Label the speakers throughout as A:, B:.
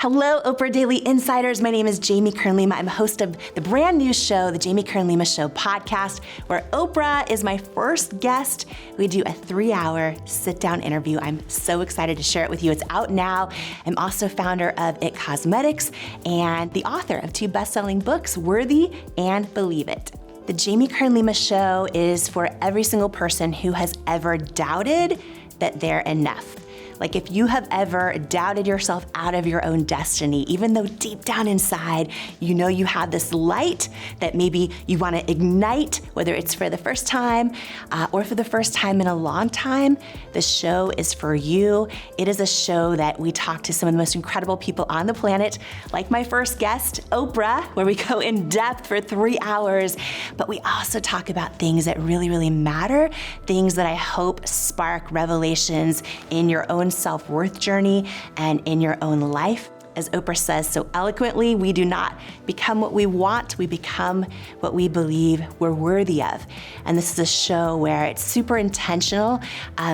A: Hello, Oprah Daily Insiders. My name is Jamie Kern Lima. I'm host of the brand new show, the Jamie Kern Lima Show podcast, where Oprah is my first guest. We do a 3-hour sit-down interview. I'm so excited to share it with you. It's out now. I'm also founder of It Cosmetics and the author of 2 best-selling books, Worthy and Believe It. The Jamie Kern Lima Show is for every single person who has ever doubted that they're enough. Like if you have ever doubted yourself out of your own destiny, even though deep down inside, you know you have this light that maybe you want to ignite, whether it's for the first time or for the first time in a long time, the show is for you. It is a show that we talk to some of the most incredible people on the planet, like my first guest, Oprah, where we go in depth for 3 hours, but we also talk about things that really, really matter, things that I hope spark revelations in your own self-worth journey and in your own life. As Oprah says so eloquently, we do not become what we want, we become what we believe we're worthy of. And this is a show where it's super intentional.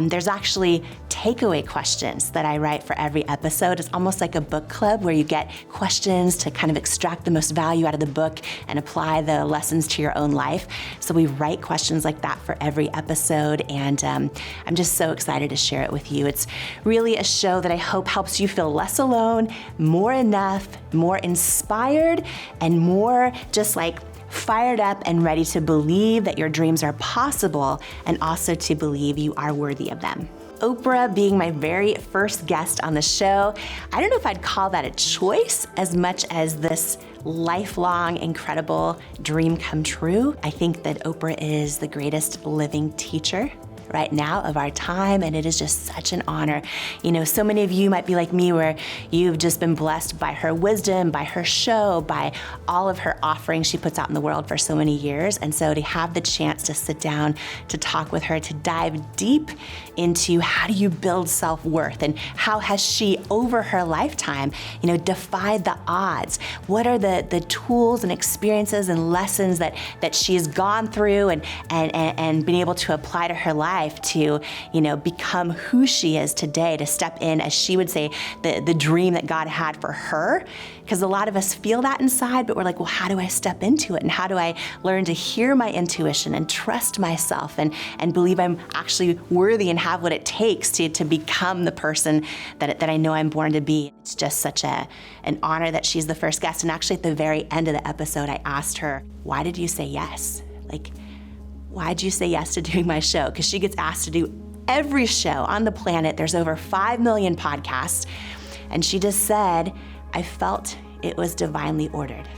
A: There's actually takeaway questions that I write for every episode. It's almost like a book club where you get questions to kind of extract the most value out of the book and apply the lessons to your own life. So we write questions like that for every episode, and I'm just so excited to share it with you. It's really a show that I hope helps you feel less alone, more enough, more inspired, and more just like fired up and ready to believe that your dreams are possible and also to believe you are worthy of them. Oprah being my very first guest on the show, I don't know if I'd call that a choice as much as this lifelong, incredible dream come true. I think that Oprah is the greatest living teacher right now of our time, and it is just such an honor. You know, so many of you might be like me where you've just been blessed by her wisdom, by her show, by all of her offerings she puts out in the world for so many years. And so to have the chance to sit down, to talk with her, to dive deep into how do you build self-worth and how has she over her lifetime, you know, defied the odds? What are the tools and experiences and lessons that she has gone through and been able to apply to her life to, you know, become who she is today, to step in, as she would say, the dream that God had for her. Because a lot of us feel that inside, but we're like, well, how do I step into it? And how do I learn to hear my intuition and trust myself and believe I'm actually worthy and have what it takes to become the person that I know I'm born to be? It's just such an honor that she's the first guest. And actually at the very end of the episode, I asked her, why did you say yes? Like, why'd you say yes to doing my show? Because she gets asked to do every show on the planet. There's over 5 million podcasts. And she just said, I felt it was divinely ordered.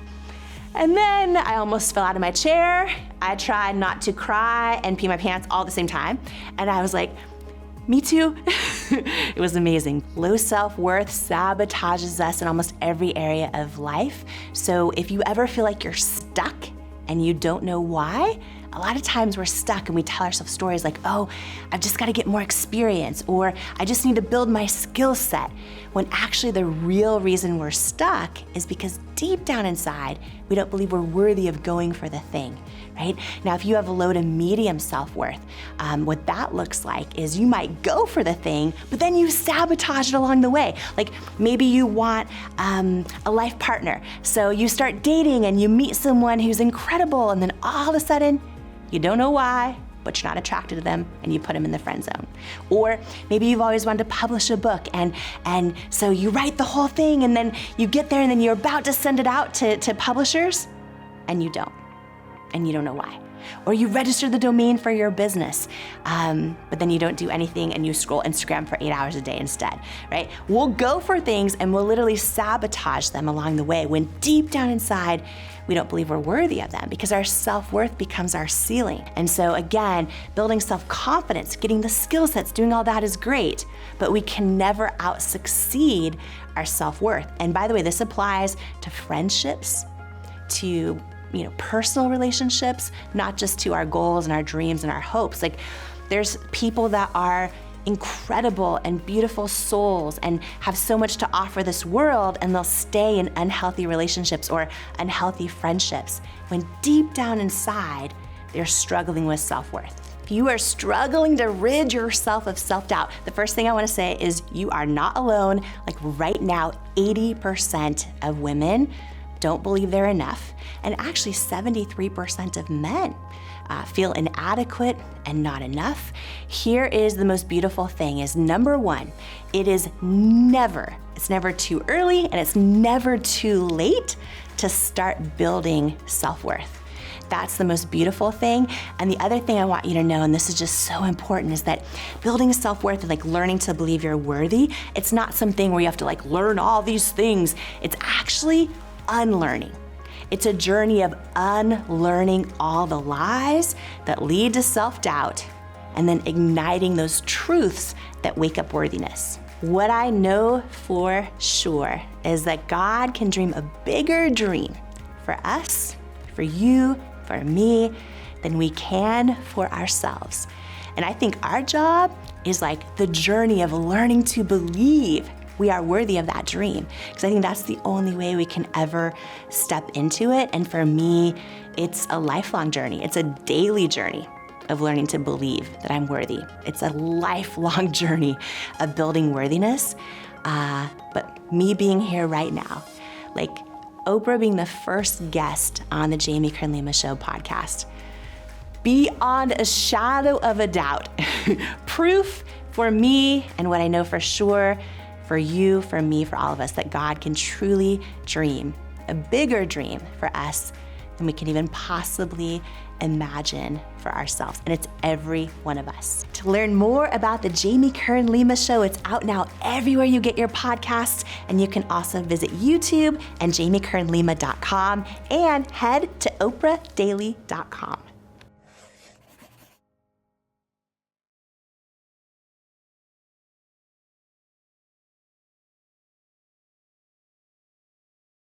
A: And then I almost fell out of my chair. I tried not to cry and pee my pants all at the same time. And I was like, me too. It was amazing. Low self-worth sabotages us in almost every area of life. So if you ever feel like you're stuck and you don't know why, a lot of times we're stuck and we tell ourselves stories like, oh, I've just got to get more experience, or I just need to build my skill set, when actually the real reason we're stuck is because deep down inside, we don't believe we're worthy of going for the thing, right? Now, if you have low to medium self-worth, what that looks like is you might go for the thing, but then you sabotage it along the way. Like maybe you want a life partner. So you start dating and you meet someone who's incredible, and then all of a sudden, you don't know why, but you're not attracted to them, and you put them in the friend zone. Or maybe you've always wanted to publish a book, and so you write the whole thing, and then you get there, and then you're about to send it out to publishers, and you don't, and you don't know why. Or you register the domain for your business, but then you don't do anything and you scroll Instagram for 8 hours a day instead, right? We'll go for things and we'll literally sabotage them along the way when deep down inside, we don't believe we're worthy of them because our self-worth becomes our ceiling. And so again, building self-confidence, getting the skill sets, doing all that is great, but we can never out-succeed our self-worth. And by the way, this applies to friendships, to personal relationships, not just to our goals and our dreams and our hopes. Like there's people that are incredible and beautiful souls and have so much to offer this world, and they'll stay in unhealthy relationships or unhealthy friendships when deep down inside, they're struggling with self-worth. If you are struggling to rid yourself of self-doubt, the first thing I want to say is you are not alone. Like right now, 80% of women don't believe they're enough. And actually 73% of men feel inadequate and not enough. Here is the most beautiful thing is number one, it's never too early and it's never too late to start building self-worth. That's the most beautiful thing. And the other thing I want you to know, and this is just so important, is that building self-worth and like learning to believe you're worthy, it's not something where you have to like learn all these things. It's actually unlearning. It's a journey of unlearning all the lies that lead to self-doubt and then igniting those truths that wake up worthiness. What I know for sure is that God can dream a bigger dream for us, for you, for me, than we can for ourselves. And I think our job is like the journey of learning to believe we are worthy of that dream. Because I think that's the only way we can ever step into it. And for me, it's a lifelong journey. It's a daily journey of learning to believe that I'm worthy. It's a lifelong journey of building worthiness. But me being here right now, like Oprah being the first guest on the Jamie Kern Lima Show podcast, beyond a shadow of a doubt, proof for me and what I know for sure, for you, for me, for all of us, that God can truly dream a bigger dream for us than we can even possibly imagine for ourselves. And it's every one of us. To learn more about the Jamie Kern Lima Show, it's out now everywhere you get your podcasts. And you can also visit YouTube and jamiekernlima.com and head to oprahdaily.com.